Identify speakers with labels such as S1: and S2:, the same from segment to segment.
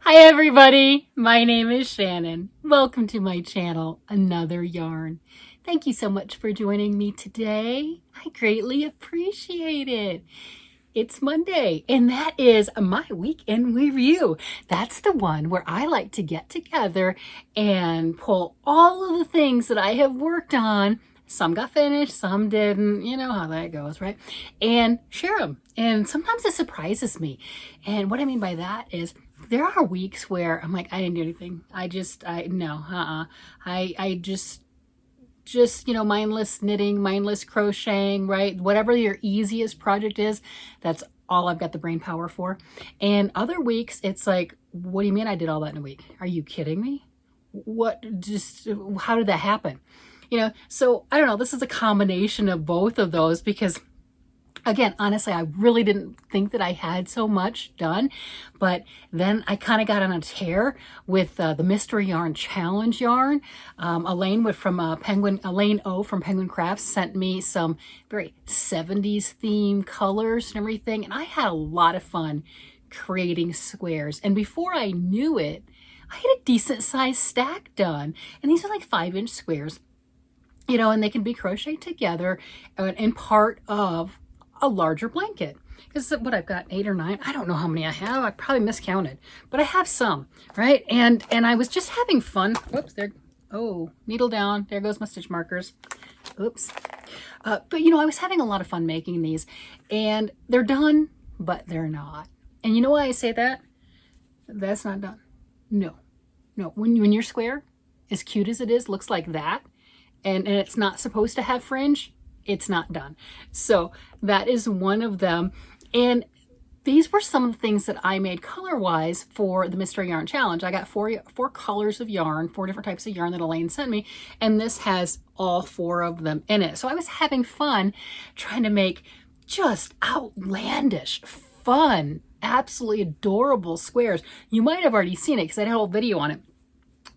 S1: Hi everybody, my name is Shannon. Welcome to my channel, Another Yarn. Thank you so much for joining me today. I greatly appreciate it. It's Monday, and that is my weekend review. That's the one where I like to get together and pull all of the things that I have worked on. Some got finished, some didn't, you know how that goes, right? And share them. And sometimes it surprises me. And what I mean by that is there are weeks where I'm like, I didn't do anything. I just, you know, mindless knitting, mindless crocheting, right? Whatever your easiest project is, that's all I've got the brain power for. And other weeks, it's like, what do you mean I did all that in a week? Are you kidding me? How did that happen? You know, so I don't know, this is a combination of both of those because again, honestly, I really didn't think that I had so much done, but then I kind of got on a tear with the Mystery Yarn Challenge yarn. Elaine O from Penguin Crafts sent me some very 70s theme colors and everything, and I had a lot of fun creating squares. And before I knew it, I had a decent sized stack done, and these are like 5-inch squares, you know, and they can be crocheted together and part of a larger blanket. This is what I've got, 8 or 9. I don't know how many I have. I probably miscounted, but I have some, right? And I was just having fun. Whoops, there. Oh, needle down. There goes my stitch markers. Oops. But you know, I was having a lot of fun making these, and they're done, but they're not. And you know why I say that? That's not done. No. When your square, as cute as it is, looks like that, and it's not supposed to have fringe, it's not done. So that is one of them. And these were some of the things that I made color-wise for the Mystery Yarn Challenge. I got four colors of yarn, 4 different types of yarn that Elaine sent me, and this has all 4 of them in it. So I was having fun trying to make just outlandish, fun, absolutely adorable squares. You might have already seen it because I had a whole video on it.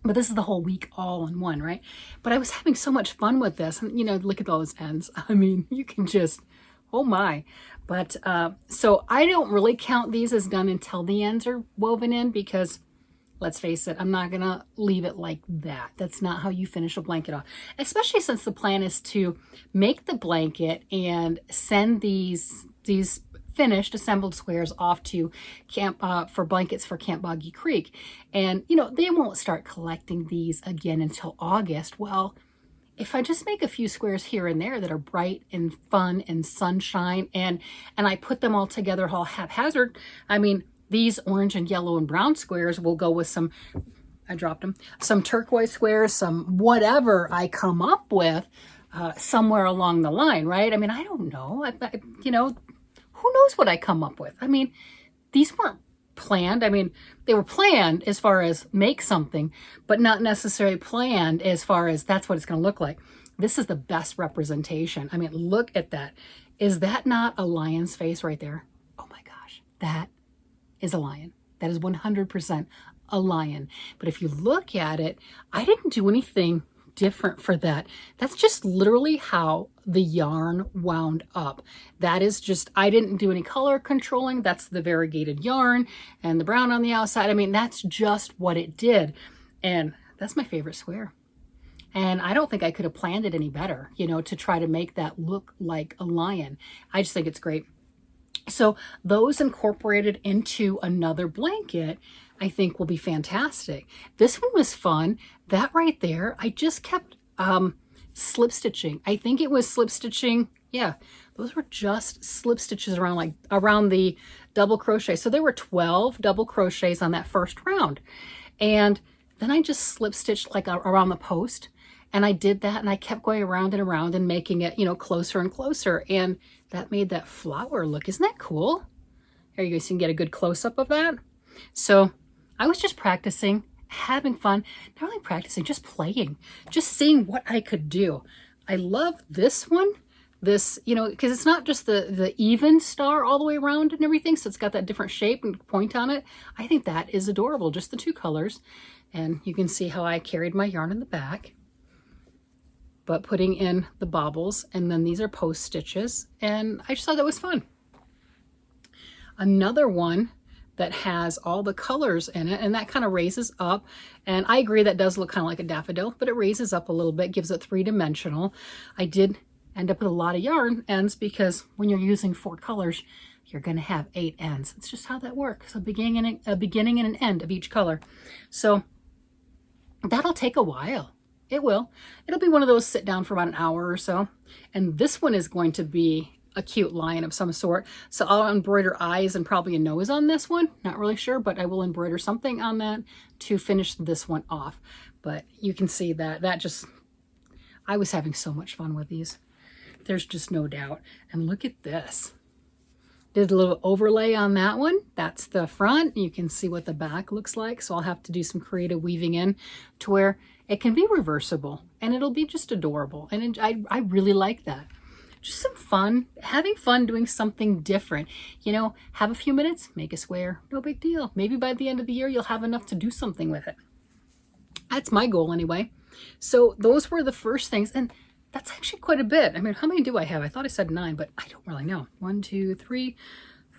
S1: But this is the whole week all in one, right? But I was having so much fun with this. And, you know, look at those ends. I mean, you can just, oh my. But so I don't really count these as done until the ends are woven in because, let's face it, I'm not going to leave it like that. That's not how you finish a blanket off. Especially since the plan is to make the blanket and send these finished assembled squares off to camp for blankets for Camp Boggy Creek. And you know, they won't start collecting these again until August. Well, if I just make a few squares here and there that are bright and fun and sunshine, and I put them all together all haphazard, I mean, these orange and yellow and brown squares will go with some, I dropped them, some turquoise squares, some whatever I come up with somewhere along the line, right? I mean, I don't know, you know, who knows what I come up with? I mean, these weren't planned. I mean, they were planned as far as make something, but not necessarily planned as far as that's what it's going to look like. This is the best representation. I mean, look at that. Is that not a lion's face right there? Oh my gosh, that is a lion. That is 100% a lion. But if you look at it, I didn't do anything different for that. That's just literally how the yarn wound up. That is just, I didn't do any color controlling. That's the variegated yarn and the brown on the outside. I mean, that's just what it did. And that's my favorite square. And I don't think I could have planned it any better, you know, to try to make that look like a lion. I just think it's great. So those incorporated into another blanket, I think will be fantastic. This one was fun. That right there, I just kept slip stitching. I think it was slip stitching. Yeah, those were just slip stitches around the double crochet. So there were 12 double crochets on that first round. And then I just slip stitched like around the post. And I did that, and I kept going around and around and making it, you know, closer and closer. And that made that flower look. Isn't that cool? Here you guys can get a good close-up of that. So I was just practicing, having fun, not really practicing, just playing, just seeing what I could do. I love this one, this, you know, because it's not just the even star all the way around and everything, so it's got that different shape and point on it. I think that is adorable, just the 2 colors. And you can see how I carried my yarn in the back, but putting in the bobbles, and then these are post stitches, and I just thought that was fun. Another one that has all the colors in it, and that kind of raises up. And I agree that does look kind of like a daffodil, but it raises up a little bit, gives it three-dimensional. I did end up with a lot of yarn ends because when you're using 4 colors, you're going to have 8 ends. It's just how that works, a beginning and an end of each color. So that'll take a while. It will. It'll be one of those sit down for about an hour or so. And this one is going to be a cute lion of some sort. So I'll embroider eyes and probably a nose on this one. Not really sure, but I will embroider something on that to finish this one off. But you can see that I was having so much fun with these. There's just no doubt. And look at this. Did a little overlay on that one. That's the front. You can see what the back looks like. So I'll have to do some creative weaving in to where it can be reversible and it'll be just adorable. And I really like that. Just some fun, having fun doing something different. You know, have a few minutes, make a square, no big deal. Maybe by the end of the year, you'll have enough to do something with it. That's my goal anyway. So those were the first things. And that's actually quite a bit. I mean, how many do I have? I thought I said 9, but I don't really know. 1, 2, 3,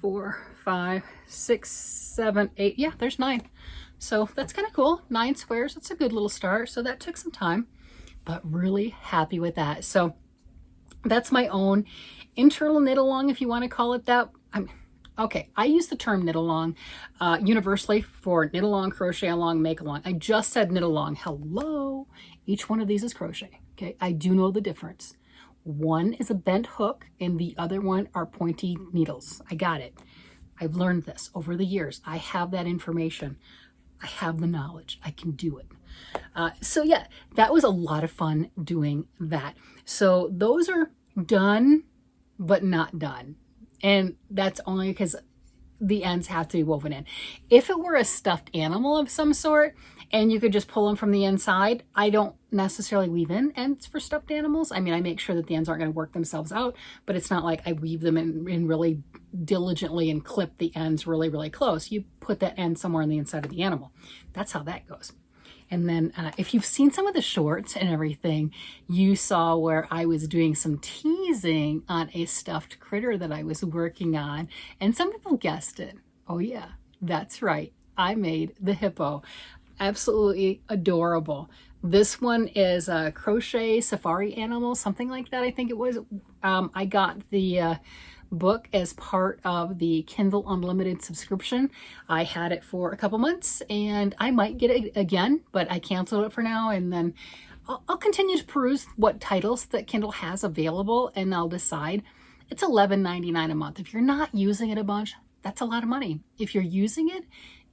S1: 4, 5, 6, 7, 8. Yeah, there's 9. So that's kind of cool. 9 squares. That's a good little start. So that took some time, but really happy with that. So that's my own internal knit along, if you want to call it that. Okay, I use the term knit along universally for knit along, crochet along, make along. I just said knit along. Hello. Each one of these is crochet. Okay, I do know the difference. One is a bent hook and the other one are pointy needles. I got it. I've learned this over the years. I have that information. I have the knowledge. I can do it. So yeah, that was a lot of fun doing that. So those are done, but not done. And that's only because the ends have to be woven in. If it were a stuffed animal of some sort and you could just pull them from the inside, I don't necessarily weave in ends for stuffed animals. I mean, I make sure that the ends aren't going to work themselves out, but it's not like I weave them in really diligently and clip the ends really, really close. You put that end somewhere on the inside of the animal. That's how that goes. And then if you've seen some of the shorts and everything, you saw where I was doing some teasing on a stuffed critter that I was working on. And some people guessed it. Oh yeah, that's right. I made the hippo. Absolutely adorable. This one is a crochet safari animal, something like that. I think it was. I got the book as part of the Kindle Unlimited subscription. I had it for a couple months and I might get it again, but I canceled it for now. And then I'll continue to peruse what titles that Kindle has available and I'll decide. It's $11.99 a month. If you're not using it a bunch, that's a lot of money. If you're using it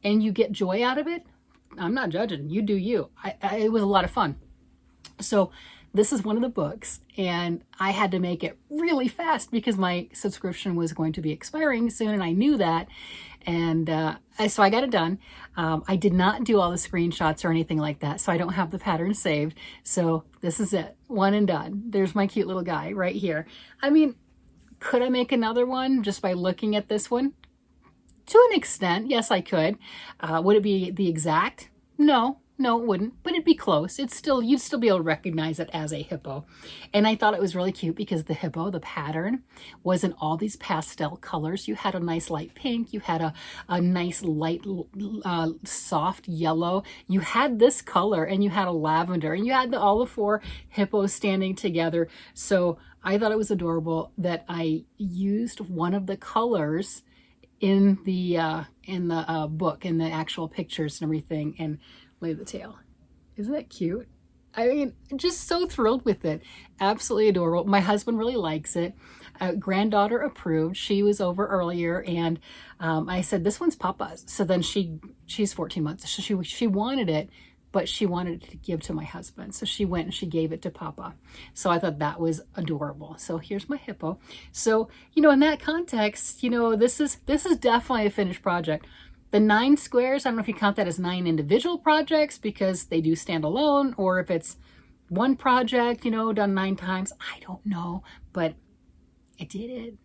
S1: and you get joy out of it, I'm not judging. You do you. It was a lot of fun. So this is one of the books and I had to make it really fast because my subscription was going to be expiring soon and I knew that. And so I got it done. I did not do all the screenshots or anything like that, so I don't have the pattern saved. So this is it. One and done. There's my cute little guy right here. I mean, could I make another one just by looking at this one? To an extent, yes, I could. Would it be the exact? No, it wouldn't, but it'd be close. You'd still be able to recognize it as a hippo. And I thought it was really cute because the hippo, the pattern, was in all these pastel colors. You had a nice light pink, you had a nice light soft yellow, you had this color, and you had a lavender, and you had all the 4 hippos standing together. So I thought it was adorable that I used one of the colors in the book, in the actual pictures and everything, and lay the tail. Isn't that cute? I mean, just so thrilled with it. Absolutely adorable. My husband really likes it. Granddaughter approved. She was over earlier and I said, this one's Papa's. So then she's 14 months. So she wanted it, but she wanted it to give to my husband. So she went and she gave it to Papa. So I thought that was adorable. So here's my hippo. So, you know, in that context, you know, this is definitely a finished project. The 9 squares, I don't know if you count that as 9 individual projects because they do stand alone, or if it's one project, you know, done 9 times. I don't know, but I did it.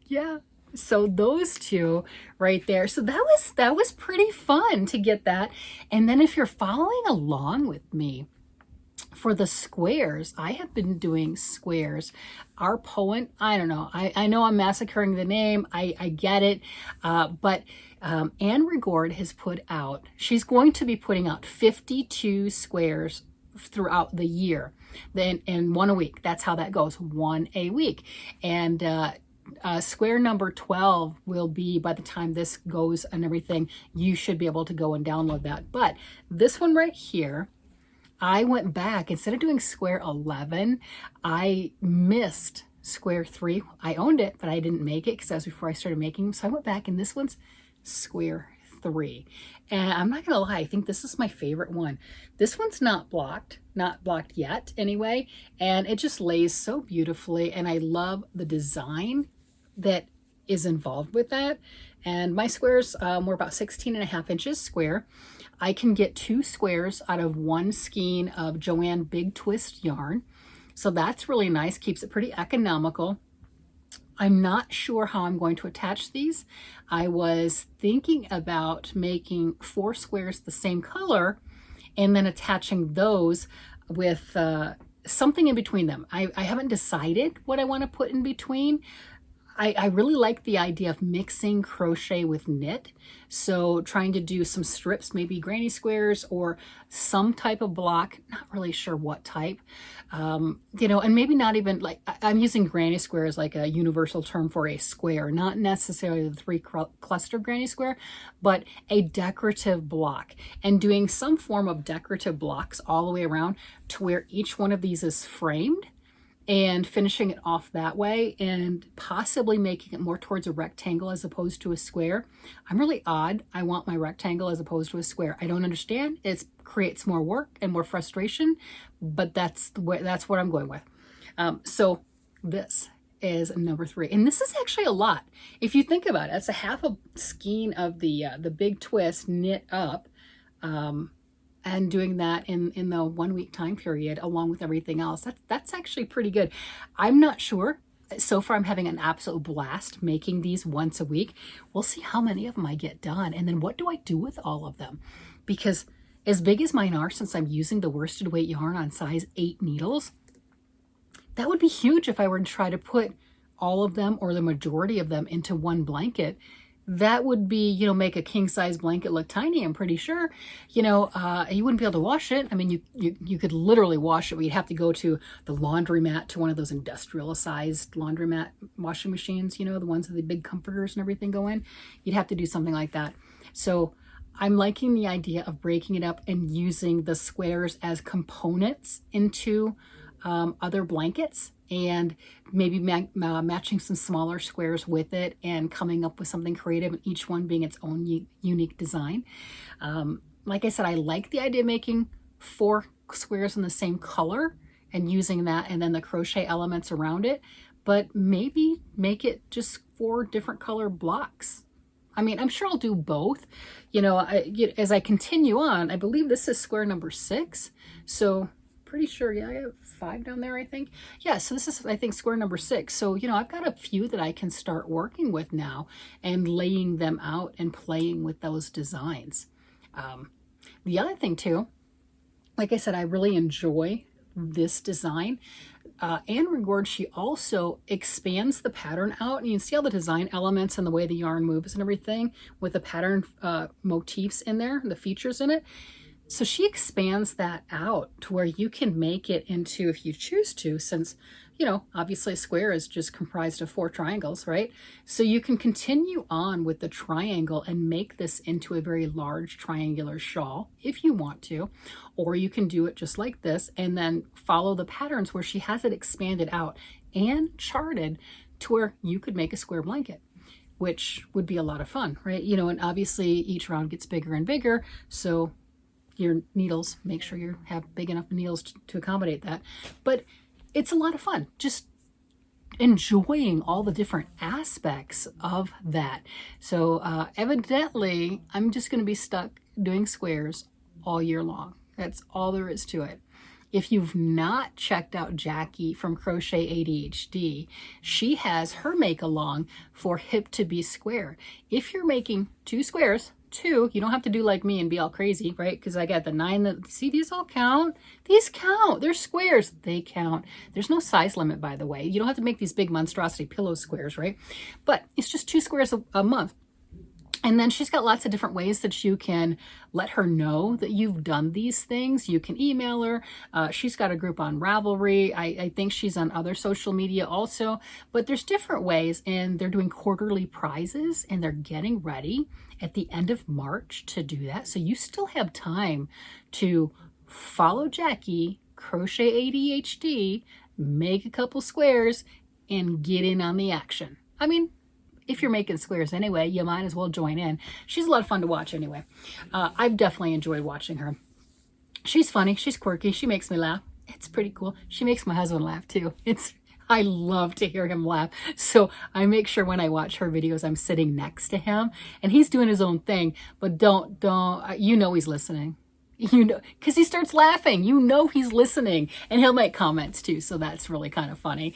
S1: Yeah. So those 2 right there. So that was pretty fun to get that. And then if you're following along with me for the squares, I have been doing squares. Our Poent, I don't know. I know I'm massacring the name. I get it. But Anne Regourd has put out, she's going to be putting out 52 squares throughout the year, then and one a week. That's how that goes, one a week. And square number 12 will be, by the time this goes and everything, you should be able to go and download that. But this one right here, I went back, instead of doing square 11, I missed square 3. I owned it, but I didn't make it because that was before I started making them. So I went back, and this one's square 3. And I'm not gonna lie, I think this is my favorite one. This one's not blocked yet anyway, and it just lays so beautifully, and I love the design that is involved with that. And my squares were about 16.5 inches square. I can get 2 squares out of 1 skein of Joann Big Twist yarn. So that's really nice, keeps it pretty economical. I'm not sure how I'm going to attach these. I was thinking about making 4 squares the same color and then attaching those with something in between them. I haven't decided what I want to put in between. I really like the idea of mixing crochet with knit. So trying to do some strips, maybe granny squares or some type of block, not really sure what type, you know, and maybe not even like, I'm using granny square as like a universal term for a square, not necessarily the 3 cluster granny square, but a decorative block, and doing some form of decorative blocks all the way around to where each one of these is framed, and finishing it off that way, and possibly making it more towards a rectangle as opposed to a square. I'm really odd. I want my rectangle as opposed to a square. I don't understand. It creates more work and more frustration, but that's what I'm going with. So this is number 3, and this is actually a lot. If you think about it, it's a half a skein of the Big Twist knit up, and doing that in the 1 week time period along with everything else. That's actually pretty good. I'm not sure. So far I'm having an absolute blast making these once a week. We'll see how many of them I get done, and then what do I do with all of them? Because as big as mine are, since I'm using the worsted weight yarn on size 8 needles, that would be huge if I were to try to put all of them or the majority of them into one blanket. That would be, you know, make a king size blanket look tiny, I'm pretty sure. You know, you wouldn't be able to wash it. I mean, you could literally wash it, but you'd have to go to the laundromat, to one of those industrial sized laundromat washing machines, you know, the ones with the big comforters and everything go in. You'd have to do something like that. So I'm liking the idea of breaking it up and using the squares as components into other blankets, and maybe matching some smaller squares with it and coming up with something creative, each one being its own unique design. Like I said, I like the idea of making 4 squares in the same color and using that and then the crochet elements around it, but maybe make it just 4 different color blocks. I mean, I'm sure I'll do both. You know, as I continue on, I believe this is square number 6. So pretty sure, yeah, I have 5 down there, I think. Yeah, so this is, I think, square number 6. So, you know, I've got a few that I can start working with now and laying them out and playing with those designs. The other thing too, like I said, I really enjoy this design. Anne Regourd, she also expands the pattern out, and you can see all the design elements and the way the yarn moves and everything with the pattern motifs in there, the features in it. So she expands that out to where you can make it into, if you choose to, since, you know, obviously a square is just comprised of 4 triangles, right? So you can continue on with the triangle and make this into a very large triangular shawl if you want to, or you can do it just like this and then follow the patterns where she has it expanded out and charted to where you could make a square blanket, which would be a lot of fun, right? You know, and obviously each round gets bigger and bigger, so your needles, make sure you have big enough needles to accommodate that. But it's a lot of fun, just enjoying all the different aspects of that. So evidently, I'm just going to be stuck doing squares all year long. That's all there is to it. If you've not checked out Jackie from Crochet ADHD, she has her make along for Hip to Be Square. If you're making 2 squares, 2, you don't have to do like me and be all crazy, right? Because I got the 9 that, see, these all count. These count. They're squares. They count. There's no size limit, by the way. You don't have to make these big monstrosity pillow squares, right? But it's just 2 squares a month. And then she's got lots of different ways that you can let her know that you've done these things. You can email her. She's got a group on Ravelry. I think she's on other social media also. But there's different ways, and they're doing quarterly prizes, and they're getting ready at the end of March to do that. So you still have time to follow Jackie, Crochet ADHD, make a couple squares, and get in on the action. I mean, if you're making squares anyway, you might as well join in. She's a lot of fun to watch anyway. I've definitely enjoyed watching her. She's funny. She's quirky. She makes me laugh. It's pretty cool. She makes my husband laugh too. I love to hear him laugh. So I make sure when I watch her videos, I'm sitting next to him and he's doing his own thing, but don't, you know, he's listening. You know, because he starts laughing, you know he's listening, and he'll make comments too. So that's really kind of funny.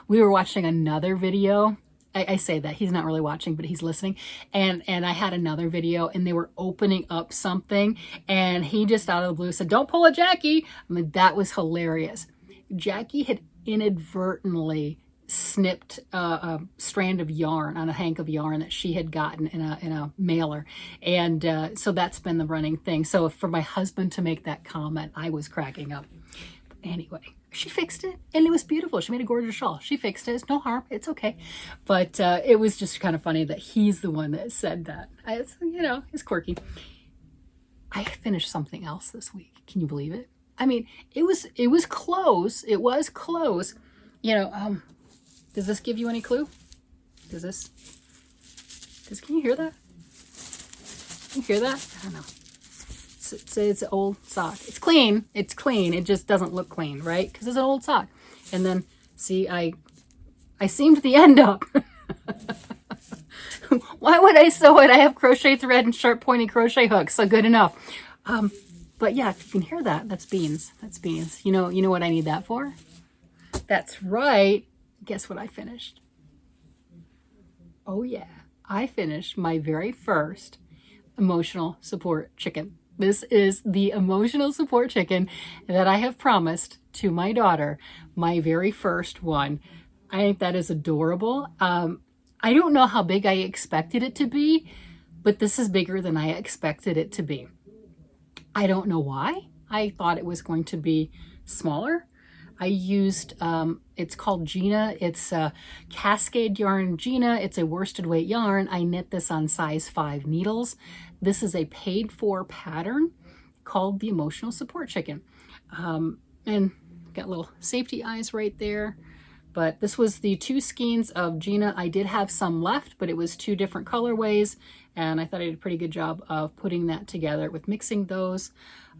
S1: We were watching another video. I say that he's not really watching, but he's listening. And I had another video and they were opening up something and he just out of the blue said, "Don't pull a Jackie." I mean, that was hilarious. Jackie had inadvertently snipped a strand of yarn on a hank of yarn that she had gotten in a mailer. And so that's been the running thing. So for my husband to make that comment, I was cracking up. Anyway, she fixed it and it was beautiful. She made a gorgeous shawl. She fixed it. It's no harm. It's okay. But it was just kind of funny that he's the one that said that. You know, he's quirky. I finished something else this week. Can you believe it? I mean, it was close. It was close. You know, does this give you any clue? Can you hear that? Can you hear that? I don't know. It's an old sock. It's clean. It's clean. It just doesn't look clean, right? Because it's an old sock. And then, see, I seamed the end up. Why would I sew it? I have crochet thread and sharp pointy crochet hooks, so good enough. But yeah, if you can hear that, that's beans. That's beans. You know what I need that for? That's right. Guess what I finished? Oh yeah, I finished my very first emotional support chicken. This is the emotional support chicken that I have promised to my daughter, my very first one. I think that is adorable. I don't know how big I expected it to be, but this is bigger than I expected it to be. I don't know why. I thought it was going to be smaller. I used, it's called Gina. It's a Cascade yarn Gina. It's a worsted weight yarn. I knit this on size 5 needles. This is a paid for pattern called the Emotional Support Chicken. And got little safety eyes right there. But this was the 2 skeins of Gina. I did have some left, but it was 2 different colorways. And I thought I did a pretty good job of putting that together with mixing those.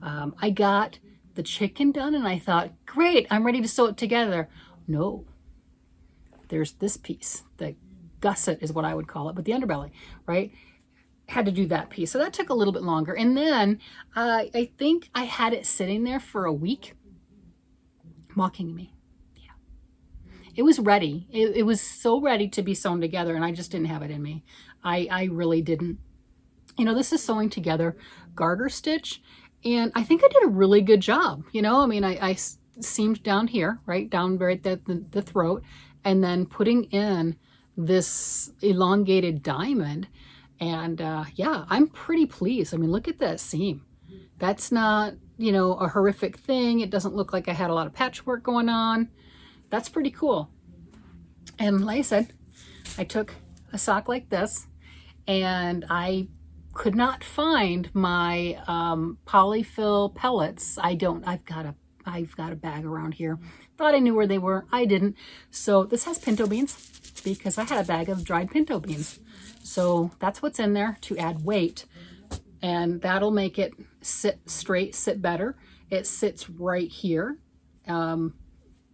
S1: I got the chicken done and I thought, great, I'm ready to sew it together. No, there's this piece, the gusset is what I would call it, but the underbelly, right? Had to do that piece. So that took a little bit longer. And then I think I had it sitting there for a week, mocking me. Yeah, it was ready. It was so ready to be sewn together and I just didn't have it in me. I really didn't. You know, this is sewing together garter stitch. And I think I did a really good job. You know, I mean, I seamed down here, right down right at the throat, and then putting in this elongated diamond. And yeah, I'm pretty pleased. I mean, look at that seam. That's not, you know, a horrific thing. It doesn't look like I had a lot of patchwork going on. That's pretty cool. And like I said, I took a sock like this and I could not find my polyfill pellets. I've got a bag around here. Thought I knew where they were. I didn't. So this has pinto beans because I had a bag of dried pinto beans. So that's what's in there to add weight. And that'll make it sit straight, sit better. It sits right here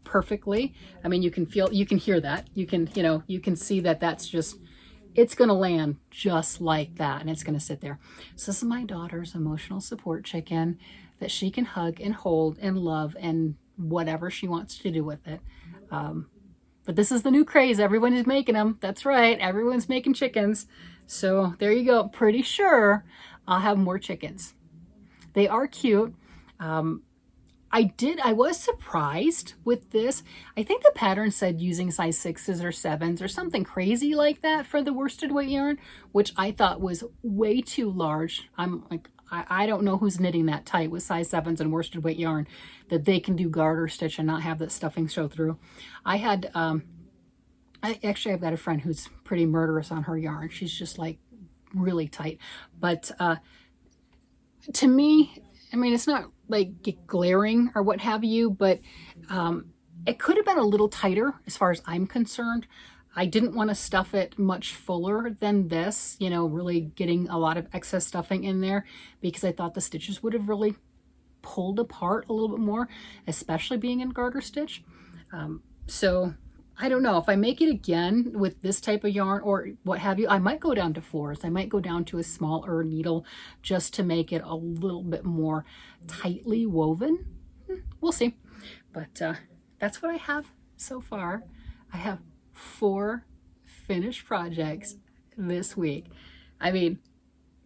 S1: perfectly. I mean, you can hear that. You can see that that's just, it's going to land just like that and it's going to sit there. So this is my daughter's emotional support chicken that she can hug and hold and love and whatever she wants to do with it. But this is the new craze. Everyone is making them. That's right. Everyone's making chickens. So there you go. Pretty sure I'll have more chickens. They are cute. I I was surprised with this. I think the pattern said using size 6s or 7s or something crazy like that for the worsted weight yarn, which I thought was way too large. I'm like, I don't know who's knitting that tight with size 7s and worsted weight yarn that they can do garter stitch and not have that stuffing show through. I've got a friend who's pretty murderous on her yarn. She's just like really tight. But to me, I mean, it's not like glaring or what have you, but it could have been a little tighter as far as I'm concerned. I didn't want to stuff it much fuller than this, you know, really getting a lot of excess stuffing in there, because I thought the stitches would have really pulled apart a little bit more, especially being in garter stitch. So I don't know if I make it again with this type of yarn or what have you, I might go down to 4s. I might go down to a smaller needle just to make it a little bit more tightly woven. We'll see. But that's what I have so far. I have 4 finished projects this week. I mean,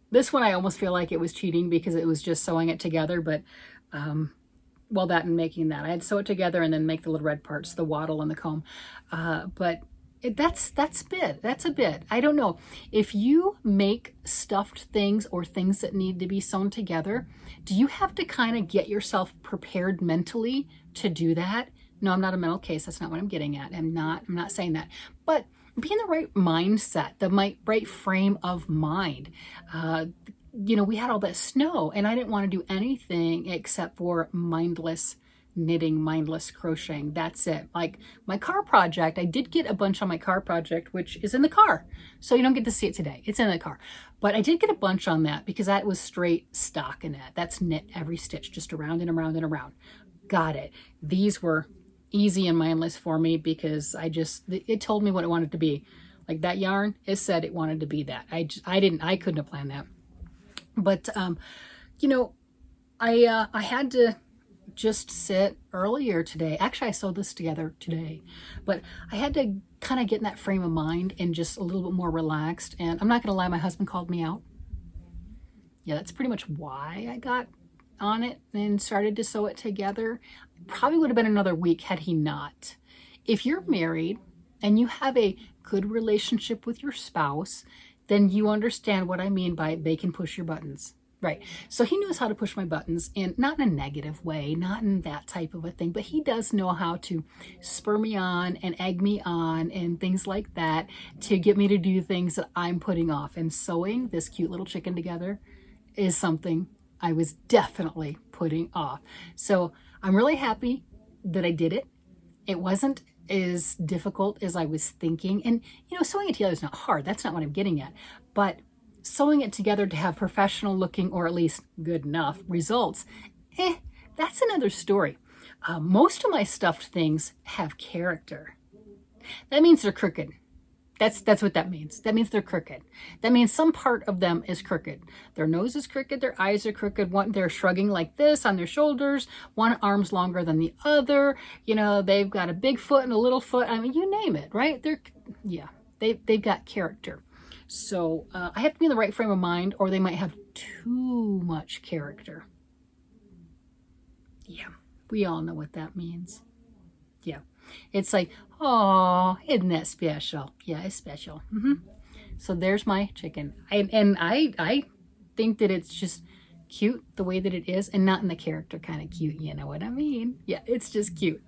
S1: this one I almost feel like it was cheating because it was just sewing it together, but well, that and making that. I had to sew it together and then make the little red parts, the wattle and the comb. But that's a bit. I don't know. If you make stuffed things or things that need to be sewn together, do you have to kind of get yourself prepared mentally to do that? No, I'm not a mental case. That's not what I'm getting at. I'm not saying that. But be in the right mindset, the right frame of mind. You know, we had all that snow and I didn't want to do anything except for mindless knitting, mindless crocheting. That's it. Like my car project, I did get a bunch on my car project, which is in the car. So you don't get to see it today. It's in the car. But I did get a bunch on that because that was straight stockinette. That's knit every stitch, just around and around and around. Got it. These were easy and mindless for me because it told me what it wanted to be. Like that yarn, it said it wanted to be that. I couldn't have planned that. But, you know, I had to just sit earlier today. Actually, I sewed this together today, but I had to kind of get in that frame of mind and just a little bit more relaxed. And I'm not going to lie, my husband called me out. Yeah, that's pretty much why I got on it and started to sew it together. Probably would have been another week had he not. If you're married and you have a good relationship with your spouse, then you understand what I mean by they can push your buttons. Right. So he knows how to push my buttons, and not in a negative way, not in that type of a thing, but he does know how to spur me on and egg me on and things like that to get me to do things that I'm putting off. And sewing this cute little chicken together is something I was definitely putting off. So I'm really happy that I did it. It wasn't as difficult as I was thinking. And, you know, sewing it together is not hard. That's not what I'm getting at. But sewing it together to have professional looking, or at least good enough results, that's another story. Most of my stuffed things have character. That means they're crooked. That's what that means. That means they're crooked. That means some part of them is crooked. Their nose is crooked, their eyes are crooked, they're shrugging like this on their shoulders, one arm's longer than the other, you know, they've got a big foot and a little foot. I mean, you name it, right? They've got character. So I have to be in the right frame of mind, or they might have too much character. Yeah, we all know what that means. Yeah, it's like, oh, isn't that special? Yeah, it's special. So there's my chicken. And I think that it's just cute the way that it is, and not in the character kind of cute, you know what I mean? Yeah, it's just cute.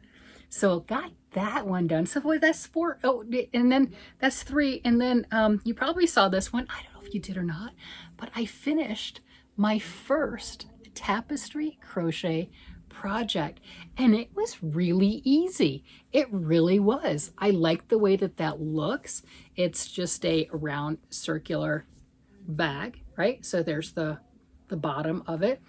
S1: So got that one done. So boy, that's 4. Oh, and then that's 3. And then you probably saw this one. I don't know if you did or not, but I finished my first tapestry crochet project, and it was really easy. It really was. I like the way that looks. It's just a round circular bag, right? So there's the bottom of it.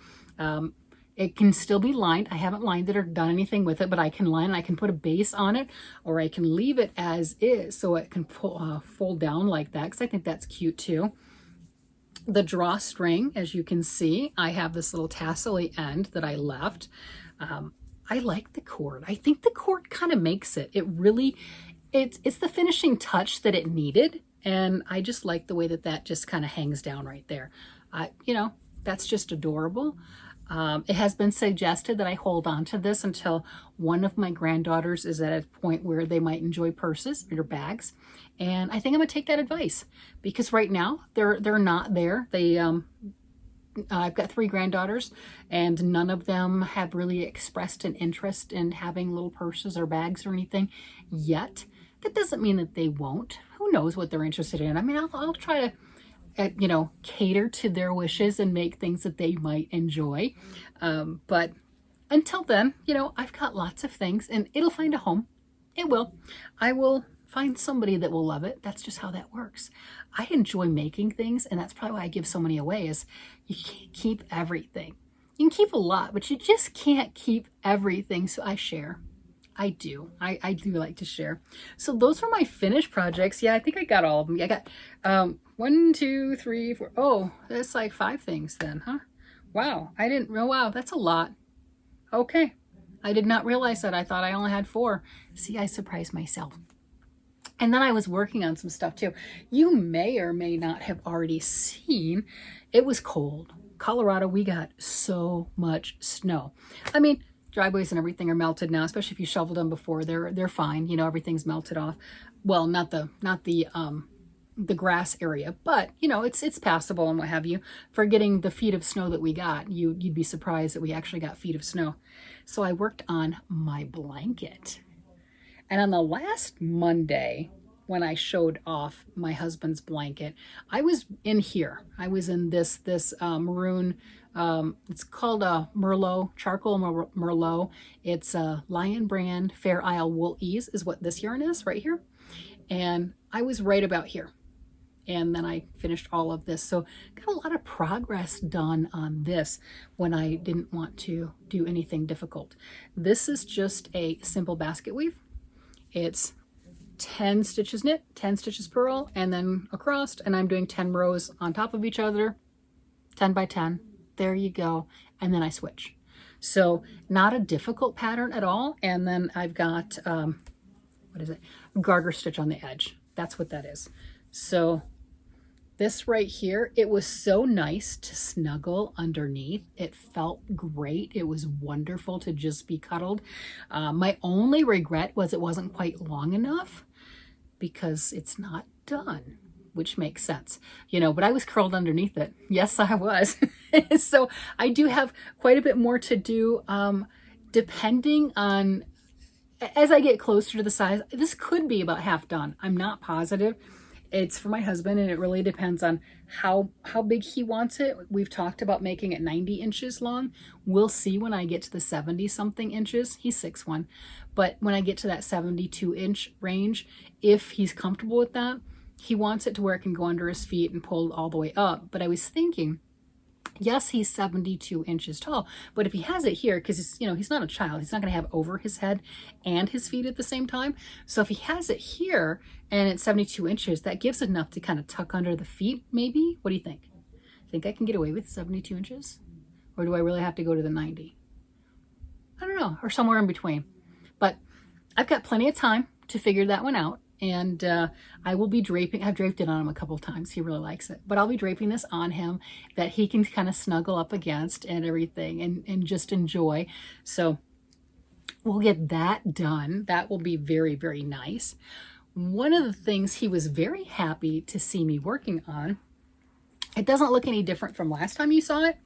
S1: It can still be lined. I haven't lined it or done anything with it, but I can line it. I can put a base on it, or I can leave it as is so it can fold down like that, because I think that's cute too. The drawstring, as you can see, I have this little tassel-y end that I left. I like the cord. I think the cord kind of makes it. It really, it's the finishing touch that it needed, and I just like the way that just kind of hangs down right there. You know, that's just adorable. It has been suggested that I hold on to this until one of my granddaughters is at a point where they might enjoy purses or bags. And I think I'm gonna take that advice, because right now they're not there. I've got 3 granddaughters, and none of them have really expressed an interest in having little purses or bags or anything yet. That doesn't mean that they won't. Who knows what they're interested in? I mean, I'll try to, you know, cater to their wishes and make things that they might enjoy. But until then, you know, I've got lots of things, and it'll find a home. It will. I will find somebody that will love it. That's just how that works. I enjoy making things, and that's probably why I give so many away, is you can't keep everything. You can keep a lot, but you just can't keep everything. So I share. I do. I do like to share. So those are my finished projects. Yeah, I think I got all of them. I got 1, 2, 3, 4. Oh, that's like 5 things then, huh? Wow. I didn't know. Wow, that's a lot. Okay. I did not realize that. I thought I only had 4. See, I surprised myself. And then I was working on some stuff too. You may or may not have already seen, it was cold. Colorado, we got so much snow. I mean, driveways and everything are melted now, especially if you shoveled them before. They're fine. You know, everything's melted off. Well, not the grass area, but you know, it's passable and what have you. For getting the feet of snow that we got, you'd be surprised that we actually got feet of snow. So I worked on my blanket. And on the last Monday, when I showed off my husband's blanket, I was in here. I was in this maroon, it's called a Merlot, charcoal Merlot. It's a Lion brand Fair Isle Wool Ease is what this yarn is right here. And I was right about here. And then I finished all of this. So got a lot of progress done on this when I didn't want to do anything difficult. This is just a simple basket weave. It's 10 stitches knit, 10 stitches purl, and then across, and I'm doing 10 rows on top of each other, 10 by 10. There you go. And then I switch. So not a difficult pattern at all. And then I've got, what is it? Garter stitch on the edge. That's what that is. So this right here, it was so nice to snuggle underneath. It felt great. It was wonderful to just be cuddled. My only regret was it wasn't quite long enough because it's not done, which makes sense, you know, but I was curled underneath it. Yes, I was. So I do have quite a bit more to do, depending on, as I get closer to the size. This could be about half done. I'm not positive. It's for my husband, and it really depends on how big he wants it. We've talked about making it 90 inches long. We'll see when I get to the 70 something inches. He's 6'1", but when I get to that 72-inch range, if he's comfortable with that, he wants it to where it can go under his feet and pull all the way up. But I was thinking, yes, he's 72 inches tall, but if he has it here, because you know, he's not a child, he's not going to have over his head and his feet at the same time. So if he has it here and it's 72 inches, that gives enough to kind of tuck under the feet, maybe. What do you think? Think I can get away with 72 inches? Or do I really have to go to the 90? I don't know, or somewhere in between. But I've got plenty of time to figure that one out. And I will be draping, I've draped it on him a couple of times. He really likes it. But I'll be draping this on him that he can kind of snuggle up against and everything and just enjoy. So we'll get that done. That will be very, very nice. One of the things he was very happy to see me working on, it doesn't look any different from last time you saw it,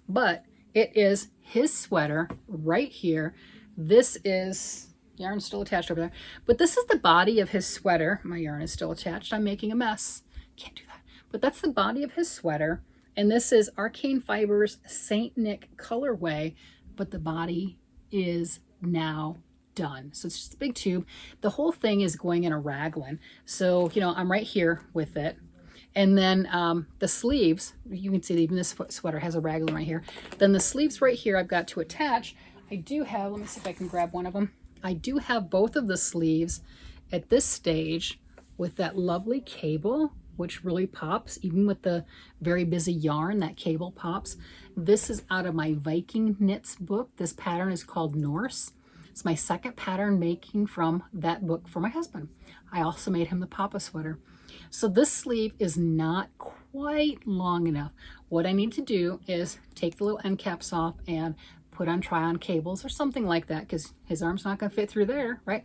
S1: but it is his sweater right here. This is... yarn's still attached over there, but this is the body of his sweater. My yarn is still attached. I'm making a mess. Can't do that. But that's the body of his sweater. And this is Arcane Fibre's Saint Nick colorway, but the body is now done. So it's just a big tube. The whole thing is going in a raglan. So, you know, I'm right here with it. And then the sleeves, you can see even this sweater has a raglan right here. Then the sleeves right here, I've got to attach. I do have, let me see if I can grab one of them. I do have both of the sleeves at this stage with that lovely cable, which really pops. Even with the very busy yarn, that cable pops. This is out of my Viking knits book. This pattern is called Norse. It's my second pattern making from that book for my husband. I also made him the Papa sweater. So this sleeve is not quite long enough. What I need to do is take the little end caps off and put on try-on cables or something like that, because his arm's not going to fit through there, right?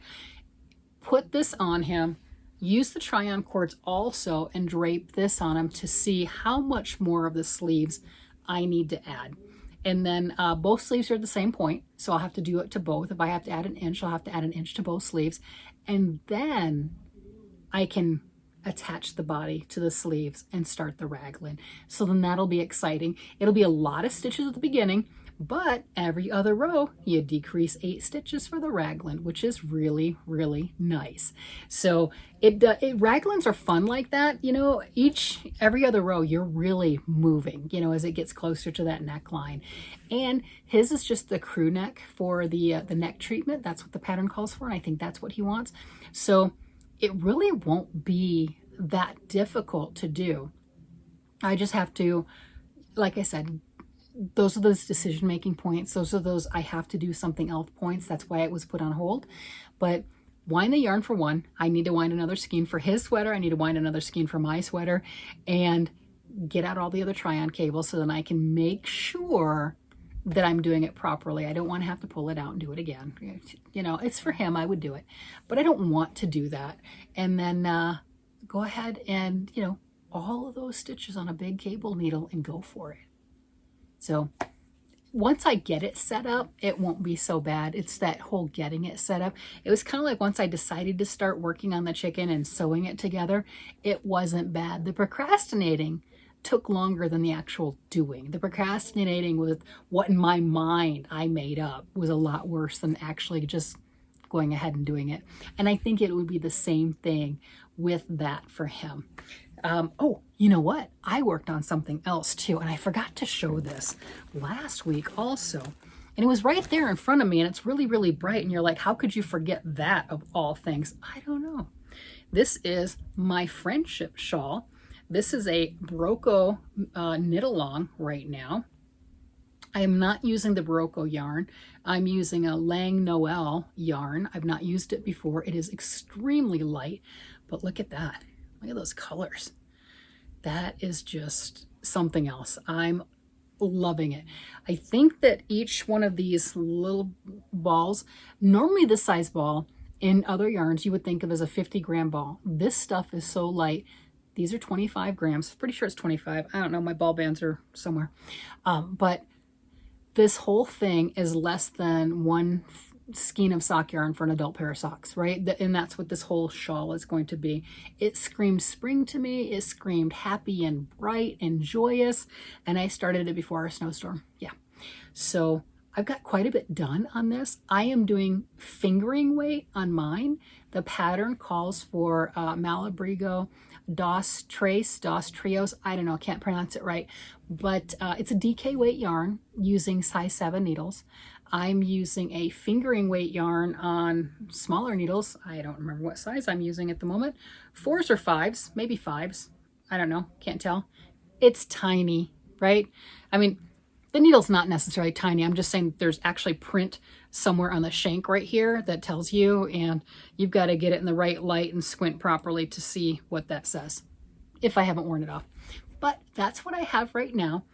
S1: Put this on him, use the try-on cords also, and drape this on him to see how much more of the sleeves I need to add. And then both sleeves are at the same point, so I'll have to do it to both. If I have to add an inch, I'll have to add an inch to both sleeves. And then I can attach the body to the sleeves and start the raglan. So then that'll be exciting. It'll be a lot of stitches at the beginning, but every other row you decrease 8 stitches for the raglan, which is really, really nice. So raglans are fun like that, you know. Every other row you're really moving, you know, as it gets closer to that neckline. And his is just the crew neck for the neck treatment. That's what the pattern calls for, and I think that's what he wants. So it really won't be that difficult to do. I just have to, like I said, those are those decision-making points. Those are those I have to do something else points. That's why it was put on hold. But wind the yarn for one. I need to wind another skein for his sweater. I need to wind another skein for my sweater, and get out all the other try-on cables so then I can make sure that I'm doing it properly. I don't want to have to pull it out and do it again. You know, it's for him. I would do it, but I don't want to do that. And then go ahead and, you know, all of those stitches on a big cable needle and go for it. So once I get it set up, it won't be so bad. It's that whole getting it set up. It was kind of like once I decided to start working on the chicken and sewing it together, it wasn't bad. The procrastinating took longer than the actual doing. The procrastinating with what in my mind I made up was a lot worse than actually just going ahead and doing it. And I think it would be the same thing with that for him. Oh, you know what? I worked on something else too, and I forgot to show this last week also. And it was right there in front of me, and it's really, really bright. And you're like, how could you forget that of all things? I don't know. This is my friendship shawl. This is a Barocco knit along right now. I am not using the Barocco yarn. I'm using a Lang Noel yarn. I've not used it before. It is extremely light, but look at that. Look at those colors. That is just something else. I'm loving it. I think that each one of these little balls, normally this size ball in other yarns you would think of as a 50-gram ball. This stuff is so light. These are 25 grams. Pretty sure it's 25. I don't know. My ball bands are somewhere. But this whole thing is less than one skein of sock yarn for an adult pair of socks, right? And that's what this whole shawl is going to be. It screamed spring to me. It screamed happy and bright and joyous. And I started it before our snowstorm. Yeah. So I've got quite a bit done on this. I am doing fingering weight on mine. The pattern calls for Malabrigo Dos Trios. I don't know, can't pronounce it right, but it's a DK weight yarn using size 7 needles. I'm using a fingering weight yarn on smaller needles. I don't remember what size I'm using at the moment. 4s or 5s, maybe 5s. I don't know, can't tell. It's tiny, right? I mean, the needle's not necessarily tiny. I'm just saying there's actually print somewhere on the shank right here that tells you, and you've got to get it in the right light and squint properly to see what that says, if I haven't worn it off. But that's what I have right now.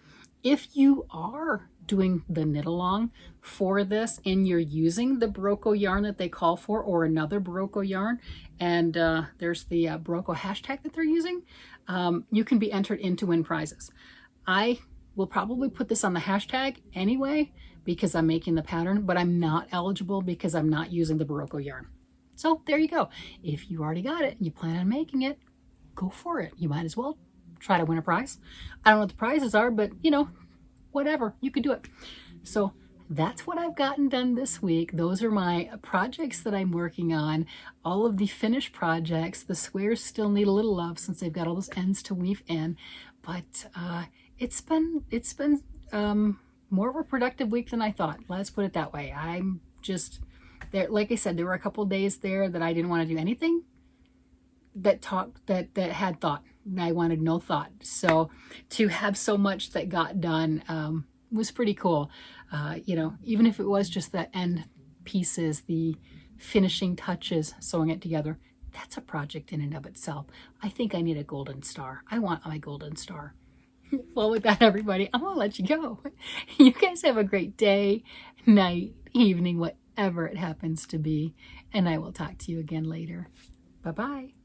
S1: If you are doing the knit along for this and you're using the Barocco yarn that they call for, or another Barocco yarn, and there's the Barocco hashtag that they're using, you can be entered in to win prizes. I will probably put this on the hashtag anyway because I'm making the pattern, but I'm not eligible because I'm not using the Barocco yarn. So there you go. If you already got it and you plan on making it, go for it. You might as well try to win a prize. I don't know what the prizes are, but you know, whatever, you could do it. So that's what I've gotten done this week. Those are my projects that I'm working on. All of the finished projects. The squares still need a little love since they've got all those ends to weave in, but it's been more of a productive week than I thought. Let's put it that way. I'm just there. Like I said, there were a couple days there that I didn't want to do anything that had thought. I wanted no thought. So to have so much that got done was pretty cool. You know, even if it was just the end pieces, the finishing touches, sewing it together, that's a project in and of itself. I think I need a golden star. I want my golden star. Well, with that, everybody, I'm going to let you go. You guys have a great day, night, evening, whatever it happens to be. And I will talk to you again later. Bye-bye.